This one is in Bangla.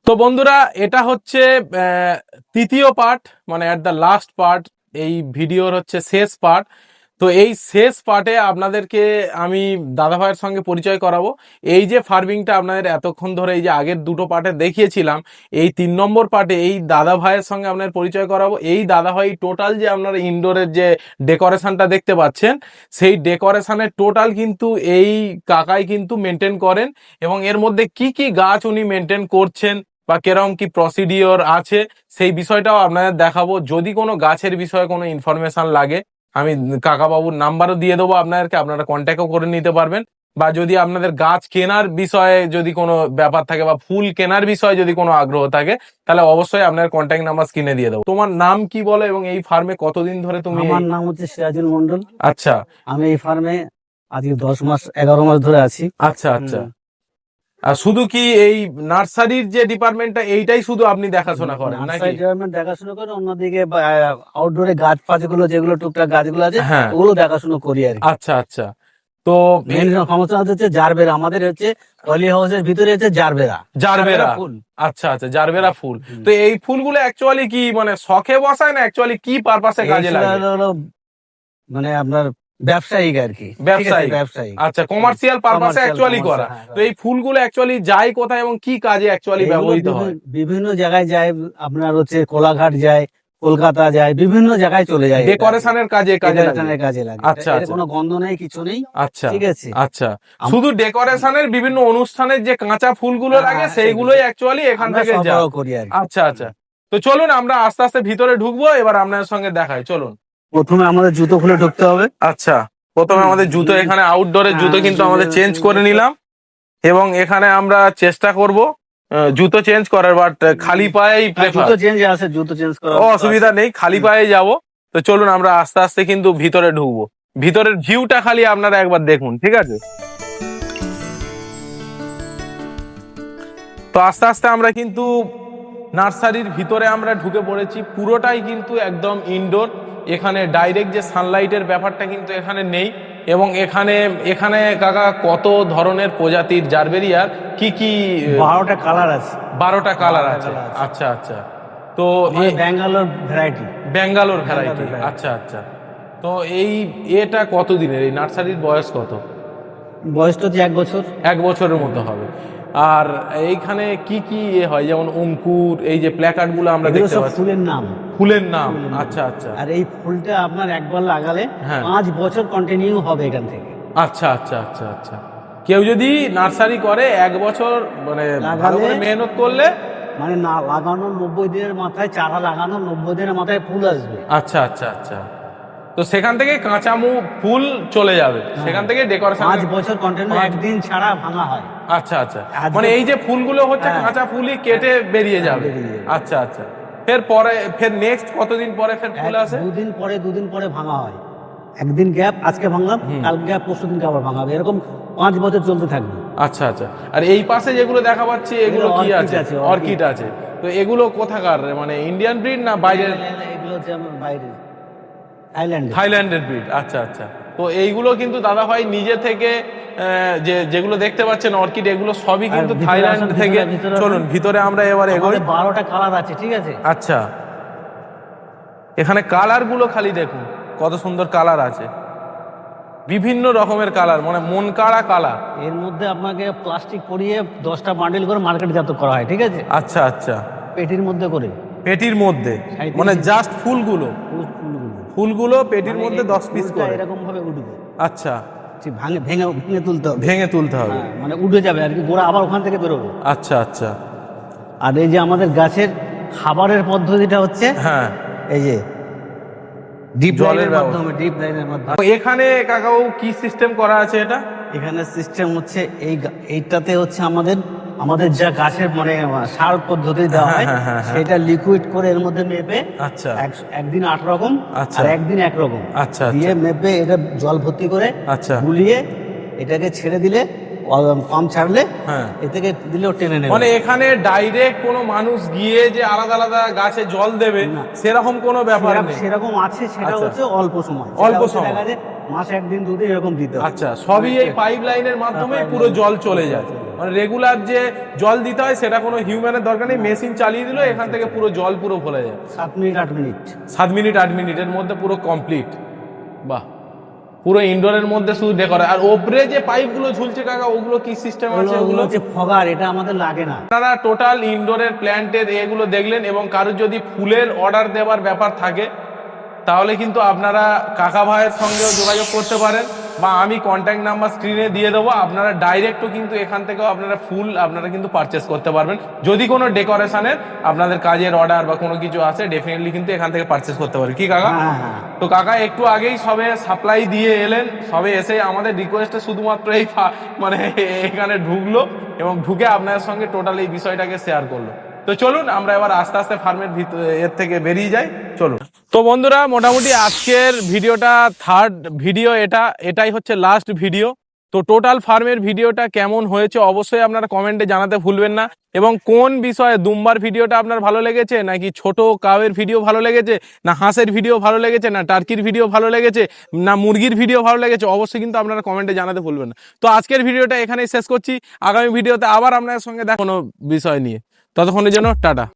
তো বন্ধুরা, এটা হচ্ছে তৃতীয় পার্ট, মানে এট দ্য লাস্ট পার্ট। এই ভিডিওর হচ্ছে শেষ পার্ট। তো এই শেষ পার্টে আপনাদেরকে আমি দাদা ভাইয়ের সঙ্গে পরিচয় করাবো। এই যে ফার্মিংটা আপনাদের এতক্ষণ ধরে এই যে আগের দুটো পার্টে দেখিয়েছিলাম, এই 3 নম্বর পার্টে এই দাদা ভাইয়ের সঙ্গে আপনাদের পরিচয় করাবো। এই দাদা ভাই টোটাল যে আপনারা ইনডোরের যে ডেকোরেশনটা দেখতে পাচ্ছেন, সেই ডেকোরেশনের টোটাল কিন্তু এই কাকাই কিন্তু মেনটেন করেন। এবং এর মধ্যে কি কি গাছ উনি মেনটেন করছেন বা কেরকম কি প্রসিডিওর আছে, সেই বিষয়টাও আপনাদের দেখাবো। যদি কোনো গাছের বিষয়ে কোনো ইনফরমেশন লাগে, আমি কাকাবাবুর নাম্বারও দিয়ে দেবো আপনাদেরকে, আপনারা কন্ট্যাক্টও করে নিতে পারবেন। বা যদি আপনাদের গাছ কেনার বিষয়ে যদি কোনো ব্যাপার থাকে বা ফুল কেনার বিষয়ে যদি কোনো আগ্রহ থাকে, তাহলে অবশ্যই আপনার কন্ট্যাক্ট নাম্বার স্ক্রিনে দিয়ে দেবো। তোমার নাম কি বলো এবং এই ফার্মে কতদিন ধরে তুমি? আমার নাম হচ্ছে সিরাজুল মন্ডল। আচ্ছা, আমি এই ফার্মে আজকে 11 মাস ধরে আছি। আচ্ছা আচ্ছা। আর শুধু কি এই নার্সারির যে ডিপার্টমেন্টটা এইটাই শুধু আপনি দেখাশোনা করেন নাকি? নার্সারি ডিপার্টমেন্ট দেখাশোনা করে, অন্যদিকে আউটডোরে গাছ ফাছগুলো যেগুলো টুকটাক গাছগুলো আছে হ্যাঁ, ওগুলো দেখাশোনা করি আর কি। আচ্ছা আচ্ছা। তো মেন সমস্যা হচ্ছে জারবেরা। আমাদের হচ্ছে পলি হাউসের ভিতরে হচ্ছে জারবেরা জারবেরা ফুল। আচ্ছা আচ্ছা, জারবেরা ফুল। তো এই ফুলগুলো অ্যাকচুয়ালি কি মানে শখে বসায় না অ্যাকচুয়ালি কি পারপাসে কাজে লাগে? হলো মানে আপনার ব্যবসায়িক আর কি, ব্যবসায়িক। ব্যবসায়িক। আচ্ছা, কমার্শিয়াল পারপাসে অ্যাকচুয়ালি করা। তো এই ফুলগুলো অ্যাকচুয়ালি যায় কোথায় এবং কি কাজে অ্যাকচুয়ালি ব্যবহৃত হয়? বিভিন্ন জায়গায় যায়, আপনার হচ্ছে কোলাঘাট যায়, কলকাতা যায়, বিভিন্ন জায়গায় চলে যায় ডেকোরেশনের কাজে কাজে লাগে। আচ্ছা আচ্ছা, কোনো গন্ধ নেই, কিছু নেই। আচ্ছা ঠিক আছে। আচ্ছা। শুধু ডেকোরেশনের বিভিন্ন অনুষ্ঠানের যে কাঁচা ফুলগুলো লাগে সেইগুলোই অ্যাকচুয়ালি এখান থেকে যায়। করি আর কি। আচ্ছা আচ্ছা। তো চলুন আমরা আস্তে আস্তে ভিতরে ঢুকবো, এবার আপনাদের সঙ্গে দেখাই, চলুন। প্রথমে আমাদের জুতো খুলে ঢুকতে হবে। আচ্ছা, প্রথমে আমাদের জুতো, এখানে আউটডোরের জুতো কিন্তু আমাদের চেঞ্জ করে নিলাম এবং এখানে আমরা চেষ্টা করব জুতো চেঞ্জ করার, বাট খালি পায়েই জুতো চেঞ্জ আছে, জুতো চেঞ্জ করা অসুবিধা নেই, খালি পায়ে যাব। তো চলুন আমরা আস্তে আস্তে কিন্তু ভিতরে ঢুকবো। ভিতরের ভিউটা খালি আপনারা একবার দেখুন, ঠিক আছে? তো আস্তে আস্তে আমরা কিন্তু নার্সারির ভিতরে আমরা ঢুকে পড়েছি। পুরোটাই কিন্তু একদম ইনডোর। এখানে ডাইরেক্ট যে সানলাইটের ব্যাপারটা কিন্তু এখানে নেই। এবং এখানে এখানে কাকা কত ধরনের প্রজাতির জারবেরিয়ার কি কি? 12টা কালার আছে। 12টা কালার আছে। আচ্ছা আচ্ছা। তো ব্যাঙ্গালোর ভ্যারাইটি। ব্যাঙ্গালোর ভ্যারাইটি, আচ্ছা আচ্ছা। তো এই এটা কতদিনের, এই নার্সারির বয়স কত? বয়স তো 1 বছর। 1 বছরের মতো হবে। আর এইখানে কি কি হয়, যেমন অঙ্কুর, এই যে প্ল্যাকার্ড গুলো আমরা দেখতে পাচ্ছি, ফুলের নাম। ফুলের নাম, আচ্ছা আচ্ছা। আর এই ফুলটা আপনার একবার লাগালে হ্যাঁ, 5 বছর কন্টিনিউ হবে এখান থেকে। আচ্ছা আচ্ছা আচ্ছা আচ্ছা। কেউ যদি নার্সারি করে 1 বছর মানে ভালো করে মেহনত করলে, মানে না লাগানোর 90 দিনের মাথায়, চারা লাগানোর 90 দিনের মাথায় ফুল আসবে। আচ্ছা আচ্ছা আচ্ছা। তো সেখান থেকে কাঁচা ফুল চলে যাবে, সেখান থেকে ডেকোরেশন 5 বছর কন্টিনিউ, একদিন ছাড়া ভাঙা হয়। আচ্ছা আচ্ছা। মানে এই যে ফুলগুলো হচ্ছে কাঁচা ফুলই কেটে বেরিয়ে যাবে। আচ্ছা আচ্ছা। ফের নেক্সট কতদিন পরে ফের ফুল আসে? 2 দিন পরে ভাঙা হয়। একদিন গ্যাপ, আজকে ভাঙলাম, কাল গ্যাপ, পরশুদিন আবার ভাঙা হবে, এরকম 5 বছর চলতে থাকবে। আচ্ছা আচ্ছা। আর এই পাশে যেগুলো দেখা পাচ্ছি এগুলো কি আছে? অর্কিড আছে। তো এগুলো কোথাকার, মানে ইন্ডিয়ান ব্রিড না বাইরের? এগুলো হচ্ছে আমার বাইরে, থাইল্যান্ডের ব্রিড। আচ্ছা আচ্ছা। তো এইগুলো কিন্তু দাদা ভাই নিজে থেকে যেগুলো দেখতে পাচ্ছেন অর্কিড, এগুলো সবই কিন্তু থাইল্যান্ড থেকে। চলুন ভিতরে আমরা এবার এগোই। 12টা কালার আছে, ঠিক আছে। আচ্ছা, এখানে কালার গুলো খালি দেখুন, কত সুন্দর কালার আছে, বিভিন্ন রকমের কালার, মানে মন কাড়া কালার। এর মধ্যে আপনাকে প্লাস্টিক পরিয়ে 10টা বান্ডেল করে মার্কেটজাত করা হয়, ঠিক আছে। আচ্ছা আচ্ছা। পেটির মধ্যে করে, পেটির মধ্যে, মানে জাস্ট ফুলগুলো পেটির মধ্যে 10 পিস করে এরকম ভাবে উঠবে। আচ্ছা, ভেঙে তুলতে হবে, ভেঙে তুলতে হবে, মানে উঠে যাবে আর কি, গোড়া আবার ওখান থেকে বেরোবে। আচ্ছা আচ্ছা। আর এই যে আমাদের গাছের খাবারের পদ্ধতিটা হচ্ছে, হ্যাঁ, এই যে ডিপ লাইনের মাধ্যমে, এখানে কাকাও কি সিস্টেম করা আছে? এটা এখানে সিস্টেম হচ্ছে এইটাতে হচ্ছে আমাদের যা গাছের মানে সার পদ্ধতি দেওয়া হয়, সেটা লিকুইড করে এর মধ্যে মেপে, আচ্ছা, একদিন 8 রকম আর একদিন 1 রকম দিয়ে মেপে এটা জল ভর্তি করে গুলিয়ে এটাকে ছেড়ে দিলে, পাম্প ছাড়লে এ থেকে দিলেও টেনে নেবে। মানে এখানে ডাইরেক্ট কোনো মানুষ গিয়ে যে আলাদা আলাদা গাছে জল দেবে সেরকম কোনো ব্যাপার নেই। সেরকম আছে, সেটা হচ্ছে অল্প সময়, মাসে 1 দিন 2 দিন এরকম দিতে। আচ্ছা, সবই এই পাইপ লাইনের মাধ্যমে পুরো জল চলে যায়। মানে রেগুলার যে জল দিতে হয় সেটা কোনো হিউম্যানের দরকার নেই, মেশিন চালিয়ে দিল, এখান থেকে পুরো জল পুরো ভরে যায়। 7 মিনিট 8 মিনিট 7 মিনিট 8 মিনিটের মধ্যে পুরো কমপ্লিট। বাহ, পুরো ইনডোরের মধ্যে শুধু ডেকোর। আর ওপরে যে পাইপগুলো ঝুলছে কাকা, ওগুলো কি সিস্টেম আছে? ওগুলো হচ্ছে ফগার, এটা আমাদের লাগে না। আপনারা টোটাল ইনডোরের প্ল্যান্টের এগুলো দেখলেন, এবং কারোর যদি ফুলের অর্ডার দেওয়ার ব্যাপার থাকে তাহলে কিন্তু আপনারা কাকা ভাইয়ের সঙ্গেও যোগাযোগ করতে পারেন, বা আমি কন্ট্যাক্ট নাম্বার স্ক্রিনে দিয়ে দেবো। আপনারা ডাইরেক্টও কিন্তু এখান থেকেও আপনারা ফুল আপনারা কিন্তু পারচেস করতে পারবেন। যদি কোনো ডেকোরেশনের আপনাদের কাজের অর্ডার বা কোনো কিছু আছে, ডেফিনেটলি কিন্তু এখান থেকে পারচেস করতে পারবেন। কি কাকা? তো কাকা একটু আগেই সবে সাপ্লাই দিয়ে এলেন, সবে এসে আমাদের রিকোয়েস্টে শুধুমাত্র এই মানে এখানে ঢুকলো এবং ঢুকে আপনাদের সঙ্গে টোটাল এই বিষয়টাকে শেয়ার করলো। তো চলুন আমরা এবার আস্তে আস্তে ফার্মের এর থেকে বেরিয়ে যাই, চলুন। তো বন্ধুরা, মোটামুটি আজকের ভিডিওটা থার্ড ভিডিও, এটাই হচ্ছে লাস্ট ভিডিও। তো টোটাল ফার্মের ভিডিওটা কেমন হয়েছে অবশ্যই আপনারা কমেন্টে জানাতে ভুলবেন না, এবং কোন বিষয়ে দুম্বার ভিডিওটা আপনার ভালো লেগেছে, নাকি ছোট কাউয়ের ভিডিও ভালো লেগেছে, না হাঁসের ভিডিও ভালো লেগেছে, না টার্কির ভিডিও ভালো লেগেছে, না মুরগির ভিডিও ভালো লেগেছে, অবশ্যই কিন্তু আপনারা কমেন্টে জানাতে ভুলবেন না। তো আজকের ভিডিওটা এখানেই শেষ করছি, আগামী ভিডিওতে আবার আপনাদের সঙ্গে দেখা কোনো বিষয় নিয়ে। ততক্ষণের জন্য টাটা।